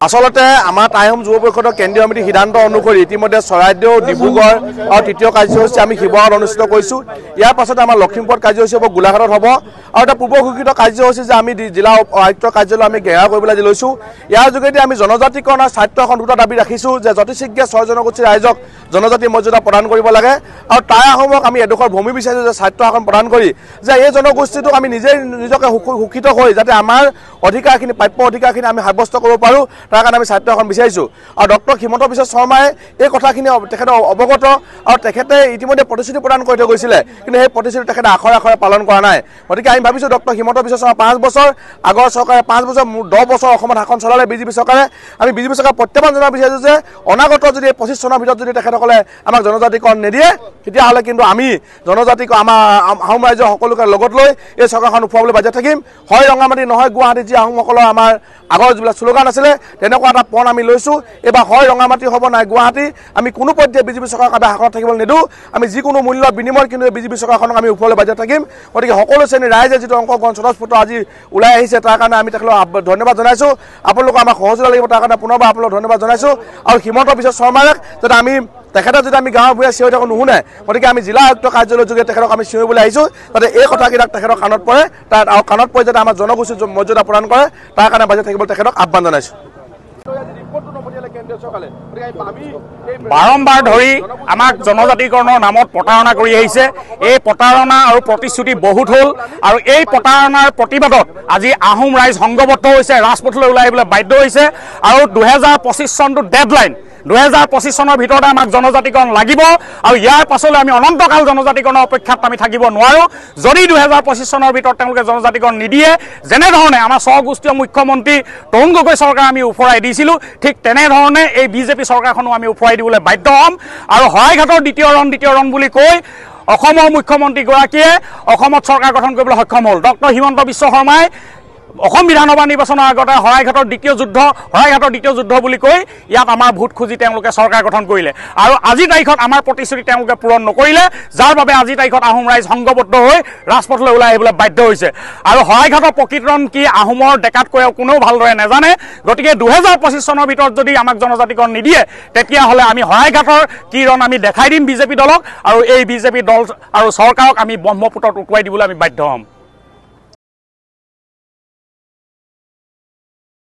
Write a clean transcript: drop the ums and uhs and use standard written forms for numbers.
আসলতে আমাৰ টাইম যুৱ পৰিষদৰ কেন্দ্ৰীয় সমিতিৰ সিদ্ধান্ত অনুসৰি ইতিমধ্যে চৰাইদেউ ডিব্ৰুগড় আৰু তৃতীয় কাৰ্যসূচী আমি শিৱসাগৰত অনুষ্ঠিত কৰিছোঁ। ইয়াৰ পাছতে আমাৰ লখিমপুৰত কাৰ্যসূচী হ'ব, গোলাঘাটত হ'ব। আৰু এটা পূৰ্ব ঘোষিত কাৰ্যসূচী যে আমি জিলা আয়ুক্তৰ কাৰ্যালয় আমি ঘেৰাও কৰিবলৈ আজি লৈছোঁ। ইয়াৰ যোগেদি আমি জনজাতিকৰণৰ স্বাৰ্থ এখন দুটা দাবী ৰাখিছোঁ যে যথেশীঘ্ৰে 6 জনগোষ্ঠীৰ ৰাইজক জনজাতি মৰ্যাদা প্ৰদান কৰিব লাগে। আৰু টাই আহোমক আমি এডোখৰ ভূমি বিচাৰিছোঁ যে স্বাৰ্থ এখন প্ৰদান কৰি যে এই জনগোষ্ঠীটোক আমি নিজকে সুখিত হৈ যাতে আমাৰ অধিকাৰখিনি প্ৰাপ্য অধিকাৰখিনি আমি সাব্যস্ত কৰিব পাৰোঁ, তাৰ কাৰণে আমি স্বাৰ্থ এখন বিচাৰিছোঁ। আৰু ডক্টৰ হিমন্ত বিশ্ব শৰ্মাই এই কথাখিনি তেখেতে অৱগত আৰু তেখেতে ইতিমধ্যে প্ৰতিশ্ৰুতি প্ৰদান কৰি থৈ গৈছিলে, কিন্তু সেই প্ৰতিশ্ৰুতি তেখেতে আখৰে আখৰে পালন কৰা নাই। গতিকে আমি ভাবিছোঁ ডক্টৰ হিমন্ত বিশ্ব শৰ্মা 5 বছৰ আগৰ চৰকাৰে 5 বছৰ 10 বছৰ অসমত শাসন চলালে বিজেপি চৰকাৰে। আমি বিজেপি চৰকাৰক প্ৰত্যাহ্বান জনাব বিচাৰিছোঁ যে অনাগত যদি 25 চনৰ ভিতৰত যদি তেখেতসকলে আমাক জনজাতিকৰণ নিদিয়ে তেতিয়াহ'লে কিন্তু আমি জনজাতিক আমাৰ আহোম ৰাইজৰ সকলোকে লগত লৈ এই চৰকাৰখন উফুৱাবলৈ বাধ্য থাকিম। হয় ৰঙামাটি নহয় গুৱাহাটী, যি আহোমসকলৰ আমাৰ আগৰ যিবিলাক শ্লোগান আছিলে তেনেকুৱা এটা পণ আমি লৈছোঁ। এইবাৰ হয় ৰঙামাটি হ'ব নাই গুৱাহাটী, আমি কোনো পৰ্যায়ে বিজেপি চৰকাৰক আমি শাসনত থাকিবলৈ নিদিওঁ। আমি যিকোনো মূল্যৰ বিনিময়ত কিন্তু এই বিজেপি চৰকাৰখনক আমি উফুৱাবলৈ বাধ্য থাকিম। গতিকে সকলো শ্ৰেণীৰ ৰাইজে যিটো অংশগ্ৰহণ স্বতঃস্ফূৰ্ত আজি ওলাই আহিছে তাৰ কাৰণে আমি তেখেতক ধন্যবাদ জনাইছোঁ। আপোনালোকক আমাক সহযোগিতা লাগিব তাৰ কাৰণে পুনৰবাৰ আপোনালোকক ধন্যবাদ জনাইছোঁ। আৰু হিমন্ত বিশ্ব শৰ্মাক যাতে আমি তেখেতে যদি আমি গাঁৱৰ ভূঞে চিঞৰি থাকোঁ নুশুনে, গতিকে আমি জিলা আয়ুক্ত কাৰ্যালয়ৰ যোগে তেখেতক আমি চিঞৰিবলৈ আহিছোঁ যাতে এই কথাকেইটাক তেখেতৰ কাণত পৰে, তাত আৰু কাণত পৰি যাতে আমাৰ জনগোষ্ঠীৰ মৰ্যাদা প্ৰদান কৰে তাৰ কাৰণে বাজি থাকিবলৈ তেখেতক আহ্বান জনাইছোঁ। বাৰম্বাৰ ধৰি আমাক জনজাতিকৰণৰ নামত প্ৰতাৰণা কৰি আহিছে। এই প্ৰতাৰণা আৰু প্ৰতিশ্ৰুতি বহুত হ'ল আৰু এই প্ৰতাৰণাৰ প্ৰতিবাদত আজি আহোম ৰাইজ সংঘবদ্ধ হৈছে, ৰাজপথলৈ ওলাই আহিবলৈ বাধ্য হৈছে। আৰু 2025 চনটো ডেডলাইন, 2025 চনৰ ভিতৰতে আমাক জনজাতিকৰণ লাগিব আৰু ইয়াৰ পাছলৈ আমি অনন্তকাল জনজাতিকৰণৰ অপেক্ষাত আমি থাকিব নোৱাৰোঁ। যদি 2025 চনৰ ভিতৰত তেওঁলোকে জনজাতিকৰণ নিদিয়ে, যেনেধৰণে আমাৰ স্বগোষ্ঠীয় মুখ্যমন্ত্ৰী তৰুণ গগৈ চৰকাৰ আমি উফৰাই দিছিলোঁ, ঠিক তেনেধৰণে এই বিজেপি চৰকাৰখনো আমি উফৰাই দিবলৈ বাধ্য হ'ম। আৰু শৰাইঘাটৰ দ্বিতীয় ৰণ বুলি কৈ অসমৰ মুখ্যমন্ত্ৰীগৰাকীয়ে অসমত চৰকাৰ গঠন কৰিবলৈ সক্ষম হ'ল। ডক্টৰ হিমন্ত বিশ্ব শৰ্মাই অসম বিধানসভা নিৰ্বাচনৰ আগতে শৰাইঘাটৰ দ্বিতীয় যুদ্ধ বুলি কৈ ইয়াত আমাৰ ভোট খুজি তেওঁলোকে চৰকাৰ গঠন কৰিলে আৰু আজিৰ তাৰিখত আমাৰ প্ৰতিশ্ৰুতি তেওঁলোকে পূৰণ নকৰিলে, যাৰ বাবে আজিৰ তাৰিখত আহোম ৰাইজ সংঘবদ্ধ হৈ ৰাজপথলৈ ওলাই আহিবলৈ বাধ্য হৈছে। আৰু শৰাইঘাটৰ প্ৰকৃতন কি আহোমৰ ডেকাতকৈ কোনেও ভালদৰে নাজানে। গতিকে 2025 চনৰ ভিতৰত যদি আমাক জনজাতিকৰণ নিদিয়ে তেতিয়াহ'লে আমি শৰাইঘাটৰ কি ৰণ আমি দেখাই দিম বিজেপি দলক, আৰু এই বিজেপি দল আৰু চৰকাৰক আমি ব্ৰহ্মপুত্ৰত উটুৱাই দিবলৈ আমি বাধ্য হ'ম।